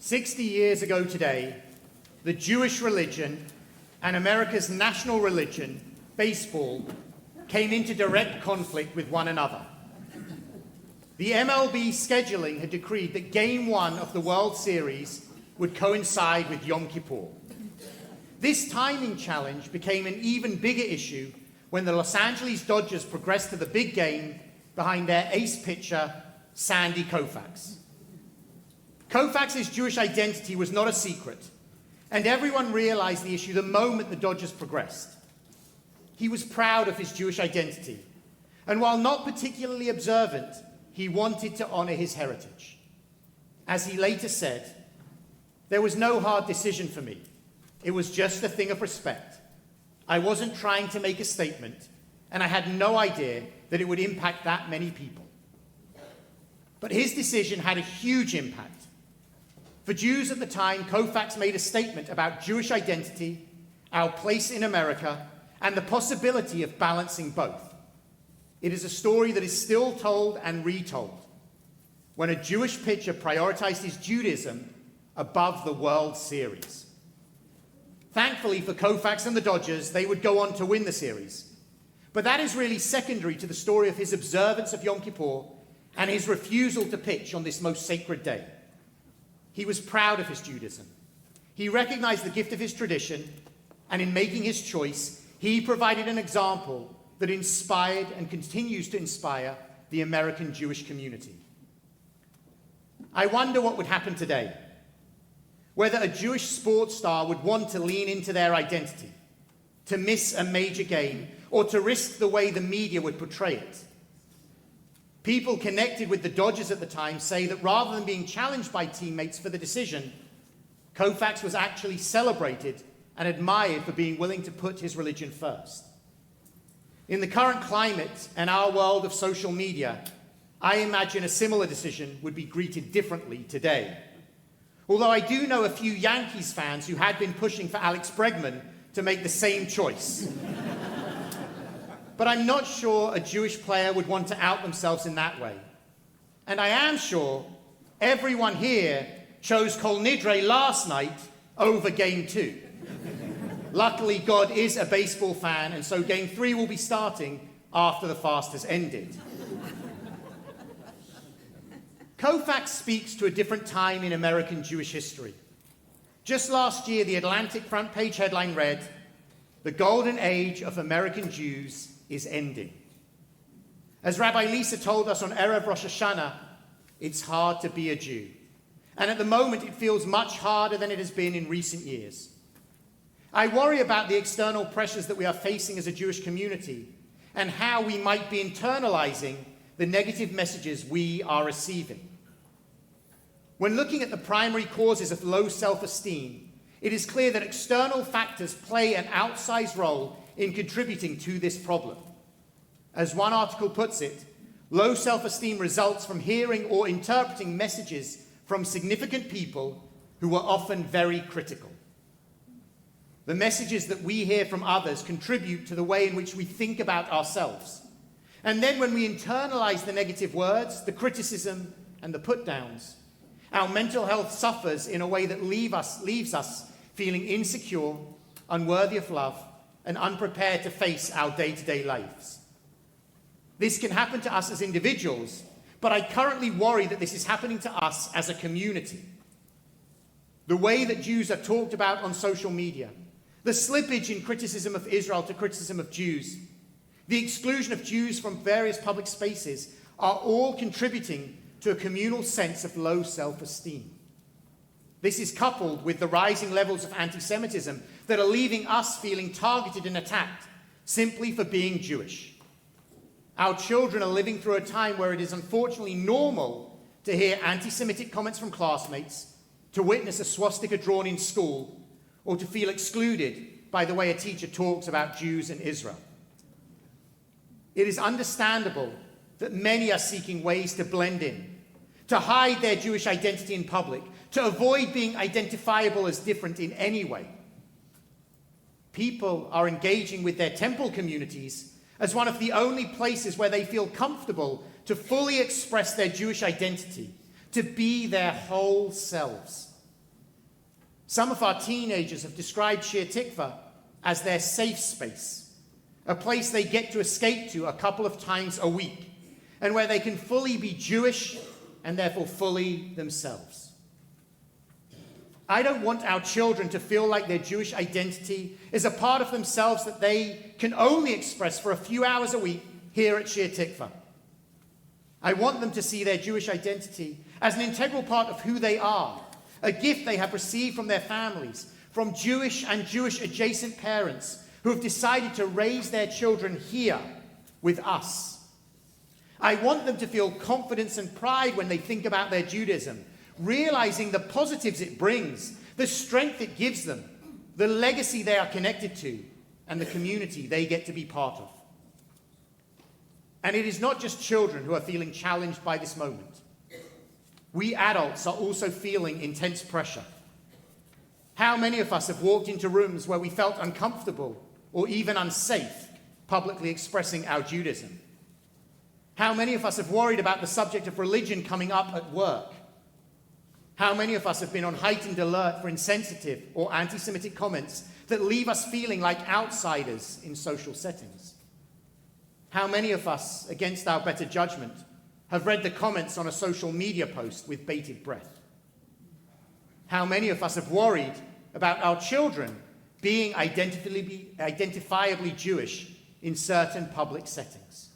60 years ago today, the Jewish religion and America's national religion, baseball, came into direct conflict with one another. The MLB scheduling had decreed that Game 1 of the World Series would coincide with Yom Kippur. This timing challenge became an even bigger issue when the Los Angeles Dodgers progressed to the big game behind their ace pitcher, Sandy Koufax. Koufax's Jewish identity was not a secret, and everyone realized the issue the moment the Dodgers progressed. He was proud of his Jewish identity, and while not particularly observant, he wanted to honor his heritage. As he later said, "There was no hard decision for me. It was just a thing of respect. I wasn't trying to make a statement, and I had no idea that it would impact that many people." But his decision had a huge impact. For Jews at the time, Koufax made a statement about Jewish identity, our place in America, and the possibility of balancing both. It is a story that is still told and retold, when a Jewish pitcher prioritized his Judaism above the World Series. Thankfully for Koufax and the Dodgers, they would go on to win the series. But that is really secondary to the story of his observance of Yom Kippur and his refusal to pitch on this most sacred day. He was proud of his Judaism. He recognized the gift of his tradition, and in making his choice, he provided an example that inspired and continues to inspire the American Jewish community. I wonder what would happen today. Whether a Jewish sports star would want to lean into their identity, to miss a major game, or to risk the way the media would portray it. People connected with the Dodgers at the time say that rather than being challenged by teammates for the decision, Koufax was actually celebrated and admired for being willing to put his religion first. In the current climate and our world of social media, I imagine a similar decision would be greeted differently today. Although I do know a few Yankees fans who had been pushing for Alex Bregman to make the same choice. But I'm not sure a Jewish player would want to out themselves in that way. And I am sure everyone here chose Kol Nidre last night over Game 2. Luckily, God is a baseball fan, and so Game 3 will be starting after the fast has ended. Koufax speaks to a different time in American Jewish history. Just last year, the Atlantic front page headline read, "The golden age of American Jews is ending." As Rabbi Lisa told us on Erev Rosh Hashanah, it's hard to be a Jew. And at the moment, it feels much harder than it has been in recent years. I worry about the external pressures that we are facing as a Jewish community and how we might be internalizing the negative messages we are receiving. When looking at the primary causes of low self-esteem, it is clear that external factors play an outsized role in contributing to this problem. As one article puts it, low self-esteem results from hearing or interpreting messages from significant people who are often very critical. The messages that we hear from others contribute to the way in which we think about ourselves. And then when we internalize the negative words, the criticism, and the put-downs, our mental health suffers in a way that leaves us feeling insecure, unworthy of love, and unprepared to face our day-to-day lives. This can happen to us as individuals, but I currently worry that this is happening to us as a community. The way that Jews are talked about on social media, the slippage in criticism of Israel to criticism of Jews, the exclusion of Jews from various public spaces are all contributing to a communal sense of low self-esteem. This is coupled with the rising levels of anti-Semitism that are leaving us feeling targeted and attacked simply for being Jewish. Our children are living through a time where it is unfortunately normal to hear anti-Semitic comments from classmates, to witness a swastika drawn in school, or to feel excluded by the way a teacher talks about Jews and Israel. It is understandable that many are seeking ways to blend in, to hide their Jewish identity in public, to avoid being identifiable as different in any way. People are engaging with their temple communities as one of the only places where they feel comfortable to fully express their Jewish identity, to be their whole selves. Some of our teenagers have described Shir Tikva as their safe space, a place they get to escape to a couple of times a week, and where they can fully be Jewish and therefore fully themselves. I don't want our children to feel like their Jewish identity is a part of themselves that they can only express for a few hours a week here at Shir Tikva. I want them to see their Jewish identity as an integral part of who they are, a gift they have received from their families, from Jewish and Jewish adjacent parents who have decided to raise their children here with us. I want them to feel confidence and pride when they think about their Judaism, realizing the positives it brings, the strength it gives them, the legacy they are connected to, and the community they get to be part of. And it is not just children who are feeling challenged by this moment. We adults are also feeling intense pressure. How many of us have walked into rooms where we felt uncomfortable or even unsafe publicly expressing our Judaism? How many of us have worried about the subject of religion coming up at work? How many of us have been on heightened alert for insensitive or anti-Semitic comments that leave us feeling like outsiders in social settings? How many of us, against our better judgment, have read the comments on a social media post with bated breath? How many of us have worried about our children being identifiably Jewish in certain public settings?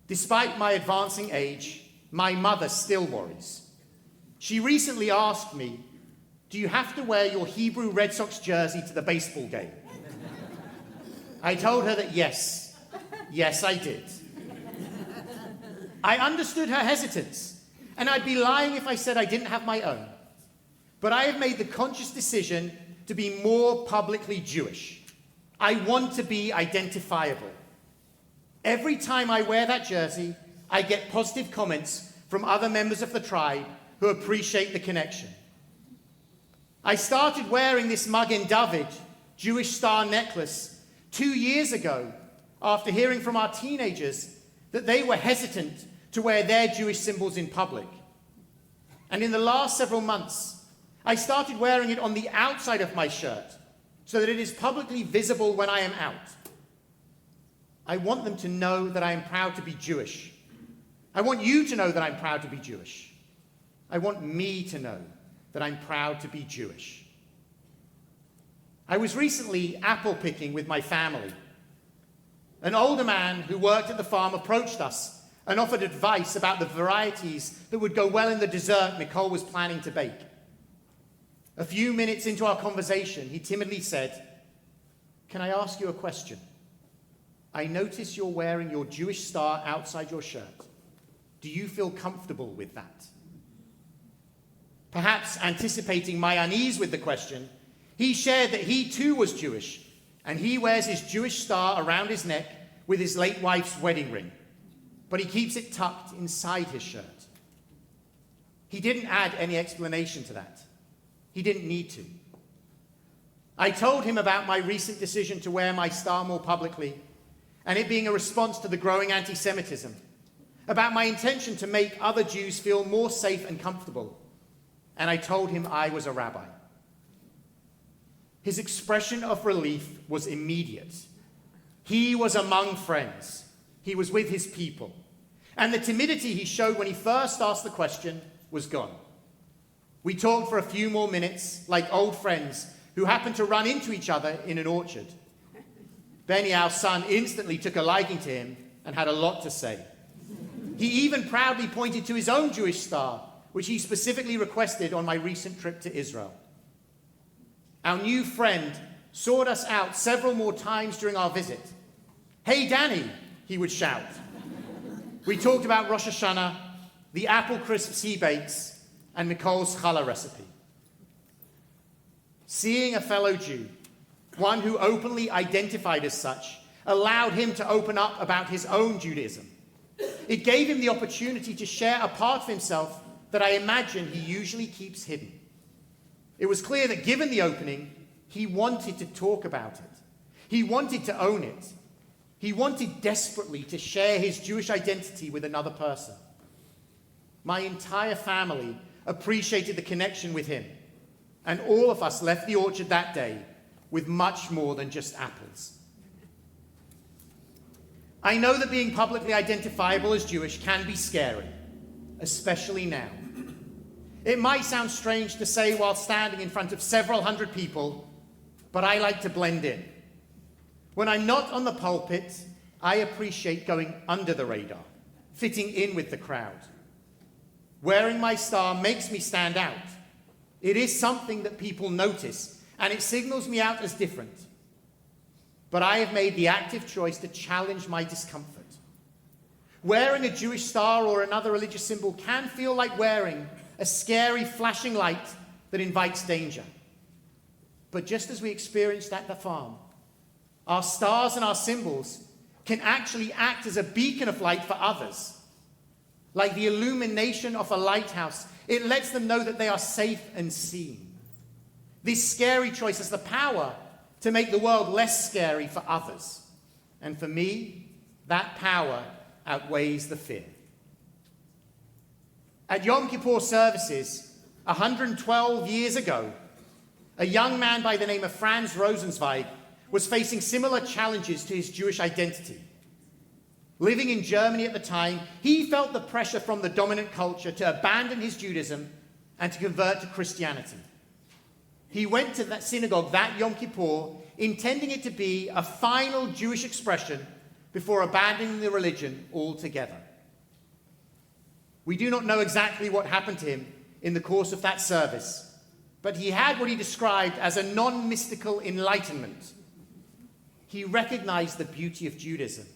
Despite my advancing age, my mother still worries. She recently asked me, "Do you have to wear your Hebrew Red Sox jersey to the baseball game?" I told her that yes, I did. I understood her hesitance, and I'd be lying if I said I didn't have my own. But I have made the conscious decision to be more publicly Jewish. I want to be identifiable. Every time I wear that jersey, I get positive comments from other members of the tribe who appreciate the connection. I started wearing this Magen David Jewish star necklace 2 years ago after hearing from our teenagers that they were hesitant to wear their Jewish symbols in public. And in the last several months, I started wearing it on the outside of my shirt so that it is publicly visible when I am out. I want them to know that I am proud to be Jewish. I want you to know that I'm proud to be Jewish. I want me to know that I'm proud to be Jewish. I was recently apple picking with my family. An older man who worked at the farm approached us and offered advice about the varieties that would go well in the dessert Nicole was planning to bake. A few minutes into our conversation, he timidly said, "Can I ask you a question? I notice you're wearing your Jewish star outside your shirt. Do you feel comfortable with that?" Perhaps anticipating my unease with the question, he shared that he too was Jewish, and he wears his Jewish star around his neck with his late wife's wedding ring, but he keeps it tucked inside his shirt. He didn't add any explanation to that. He didn't need to. I told him about my recent decision to wear my star more publicly, and it being a response to the growing anti-Semitism, about my intention to make other Jews feel more safe and comfortable, and I told him I was a rabbi. His expression of relief was immediate. He was among friends. He was with his people. And the timidity he showed when he first asked the question was gone. We talked for a few more minutes like old friends who happened to run into each other in an orchard. Benny, our son, instantly took a liking to him and had a lot to say. He even proudly pointed to his own Jewish star, which he specifically requested on my recent trip to Israel. Our new friend sought us out several more times during our visit. "Hey, Danny," he would shout. We talked about Rosh Hashanah, the apple crisps he bakes, and Nicole's challah recipe. Seeing a fellow Jew, one who openly identified as such, allowed him to open up about his own Judaism. It gave him the opportunity to share a part of himself that I imagine he usually keeps hidden. It was clear that given the opening, he wanted to talk about it. He wanted to own it. He wanted desperately to share his Jewish identity with another person. My entire family appreciated the connection with him, And all of us left the orchard that day with much more than just apples. I know that being publicly identifiable as Jewish can be scary, especially now. It might sound strange to say while standing in front of several hundred people, but I like to blend in. When I'm not on the pulpit, I appreciate going under the radar, fitting in with the crowd. Wearing my star makes me stand out. It is something that people notice, and it signals me out as different. But I have made the active choice to challenge my discomfort. Wearing a Jewish star or another religious symbol can feel like wearing a scary flashing light that invites danger. But just as we experienced at the farm, our stars and our symbols can actually act as a beacon of light for others. Like the illumination of a lighthouse, it lets them know that they are safe and seen. This scary choice has the power to make the world less scary for others. And for me, that power outweighs the fear. At Yom Kippur services 112 years ago, a young man by the name of Franz Rosenzweig was facing similar challenges to his Jewish identity. Living in Germany at the time, he felt the pressure from the dominant culture to abandon his Judaism and to convert to Christianity. He went to that synagogue that Yom Kippur, intending it to be a final Jewish expression before abandoning the religion altogether. We do not know exactly what happened to him in the course of that service, but he had what he described as a non-mystical enlightenment. He recognized the beauty of Judaism,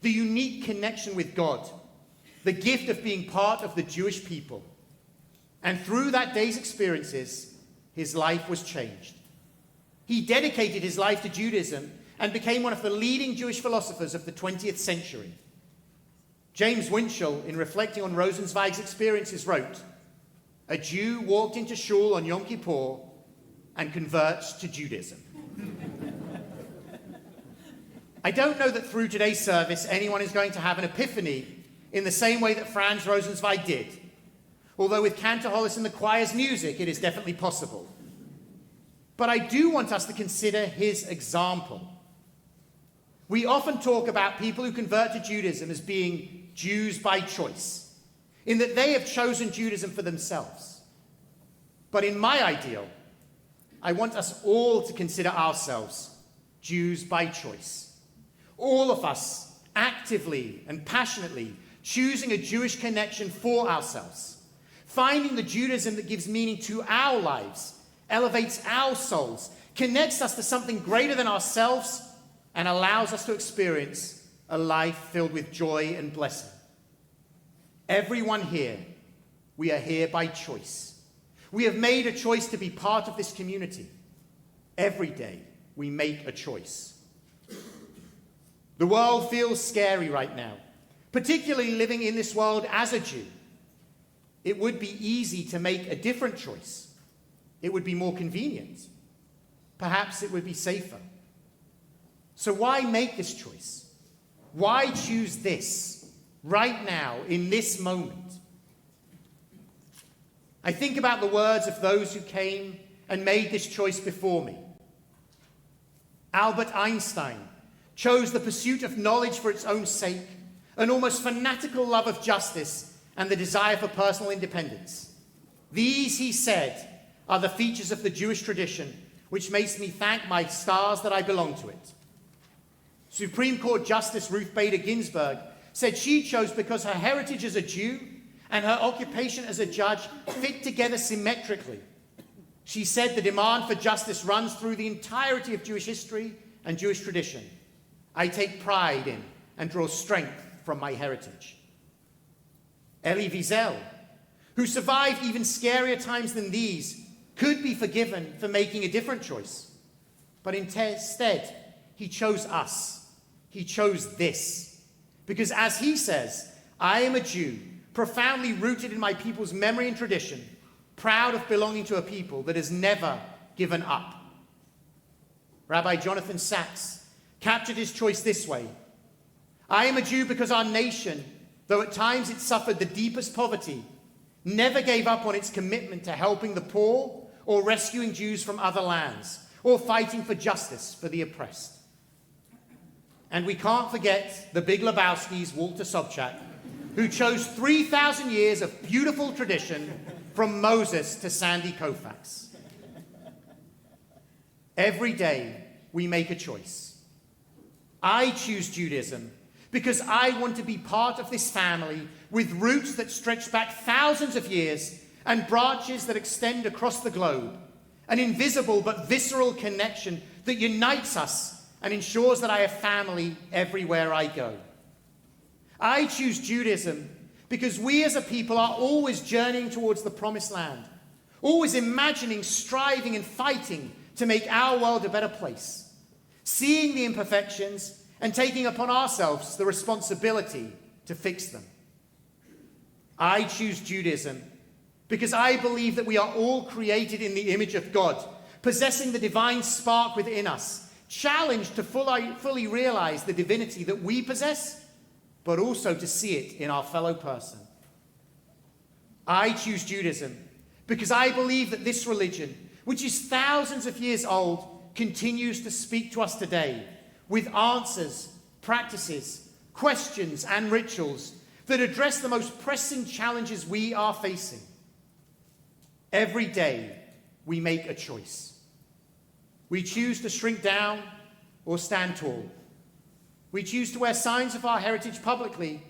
the unique connection with God, the gift of being part of the Jewish people. And through that day's experiences, his life was changed. He dedicated his life to Judaism and became one of the leading Jewish philosophers of the 20th century. James Winchell, in reflecting on Rosenzweig's experiences, wrote, "A Jew walked into shul on Yom Kippur and converts to Judaism." I don't know that through today's service anyone is going to have an epiphany in the same way that Franz Rosenzweig did. Although with Cantor Hollis and the choir's music, it is definitely possible. But I do want us to consider his example. We often talk about people who convert to Judaism as being Jews by choice, in that they have chosen Judaism for themselves. But in my ideal, I want us all to consider ourselves Jews by choice. All of us actively and passionately choosing a Jewish connection for ourselves, finding the Judaism that gives meaning to our lives, elevates our souls, connects us to something greater than ourselves, and allows us to experience a life filled with joy and blessing. Everyone here, we are here by choice. We have made a choice to be part of this community. Every day, we make a choice. The world feels scary right now, particularly living in this world as a Jew. It would be easy to make a different choice. It would be more convenient. Perhaps it would be safer. So why make this choice? Why choose this right now, in this moment? I think about the words of those who came and made this choice before me. Albert Einstein chose the pursuit of knowledge for its own sake, an almost fanatical love of justice, and the desire for personal independence. These, he said, are the features of the Jewish tradition, which makes me thank my stars that I belong to it. Supreme Court Justice Ruth Bader Ginsburg said she chose because her heritage as a Jew and her occupation as a judge fit together symmetrically. She said the demand for justice runs through the entirety of Jewish history and Jewish tradition. I take pride in and draw strength from my heritage. Elie Wiesel, who survived even scarier times than these, could be forgiven for making a different choice. But instead, he chose us. He chose this. Because as he says, I am a Jew, profoundly rooted in my people's memory and tradition, proud of belonging to a people that has never given up. Rabbi Jonathan Sachs captured his choice this way: I am a Jew because our nation, though at times it suffered the deepest poverty, never gave up on its commitment to helping the poor or rescuing Jews from other lands, or fighting for justice for the oppressed. And we can't forget the Big Lebowski's Walter Sobchak, who chose 3,000 years of beautiful tradition from Moses to Sandy Koufax. Every day we make a choice. I choose Judaism because I want to be part of this family with roots that stretch back thousands of years and branches that extend across the globe, an invisible but visceral connection that unites us and ensures that I have family everywhere I go. I choose Judaism because we as a people are always journeying towards the promised land, always imagining, striving, and fighting to make our world a better place, seeing the imperfections and taking upon ourselves the responsibility to fix them. I choose Judaism because I believe that we are all created in the image of God, possessing the divine spark within us, challenged to fully realize the divinity that we possess, but also to see it in our fellow person. I choose Judaism because I believe that this religion, which is thousands of years old, continues to speak to us today with answers, practices, questions, and rituals that address the most pressing challenges we are facing. Every day, we make a choice. We choose to shrink down or stand tall. We choose to wear signs of our heritage publicly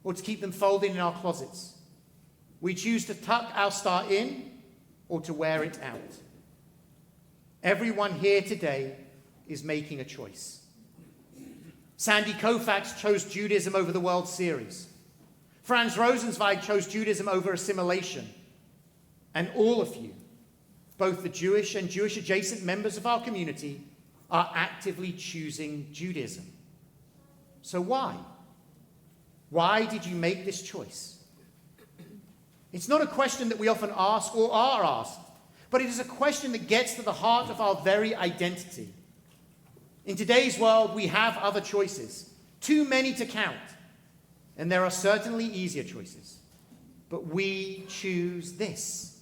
or to keep them folded in our closets. We choose to tuck our star in or to wear it out. Everyone here today is making a choice. Sandy Koufax chose Judaism over the World Series. Franz Rosenzweig chose Judaism over assimilation. And all of you, both the Jewish and Jewish-adjacent members of our community, are actively choosing Judaism. So why? Why did you make this choice? It's not a question that we often ask or are asked, but it is a question that gets to the heart of our very identity. In today's world, we have other choices, too many to count, and there are certainly easier choices. But we choose this.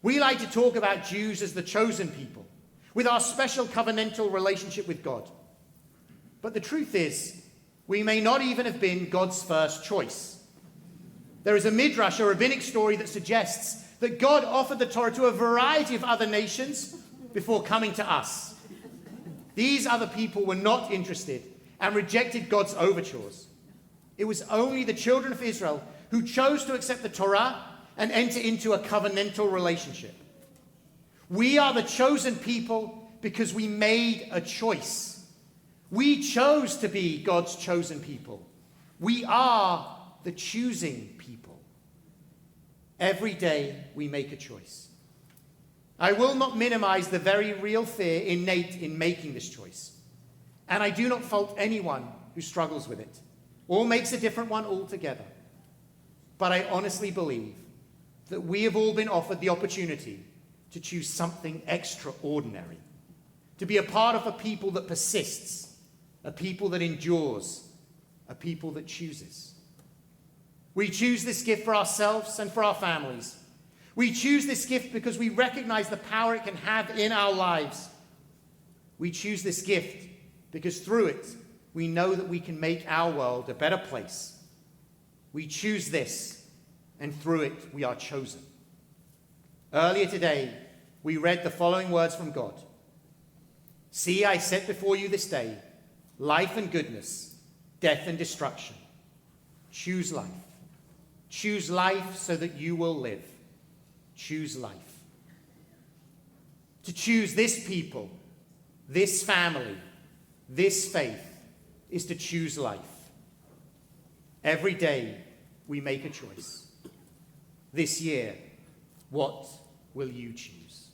We like to talk about Jews as the chosen people, with our special covenantal relationship with God. But the truth is, we may not even have been God's first choice. There is a midrash, a rabbinic story, that suggests that God offered the Torah to a variety of other nations before coming to us. These other people were not interested and rejected God's overtures. It was only the children of Israel who chose to accept the Torah and enter into a covenantal relationship. We are the chosen people because we made a choice. We chose to be God's chosen people. We are the choosing people. Every day we make a choice. I will not minimize the very real fear innate in making this choice. And I do not fault anyone who struggles with it or makes a different one altogether. But I honestly believe that we have all been offered the opportunity to choose something extraordinary, to be a part of a people that persists, a people that endures, a people that chooses. We choose this gift for ourselves and for our families. We choose this gift because we recognize the power it can have in our lives. We choose this gift because through it, we know that we can make our world a better place. We choose this, and through it, we are chosen. Earlier today, we read the following words from God. See, I set before you this day life and goodness, death and destruction. Choose life. Choose life so that you will live. Choose life. To choose this people, this family, this faith is to choose life. Every day we make a choice. This year, what will you choose?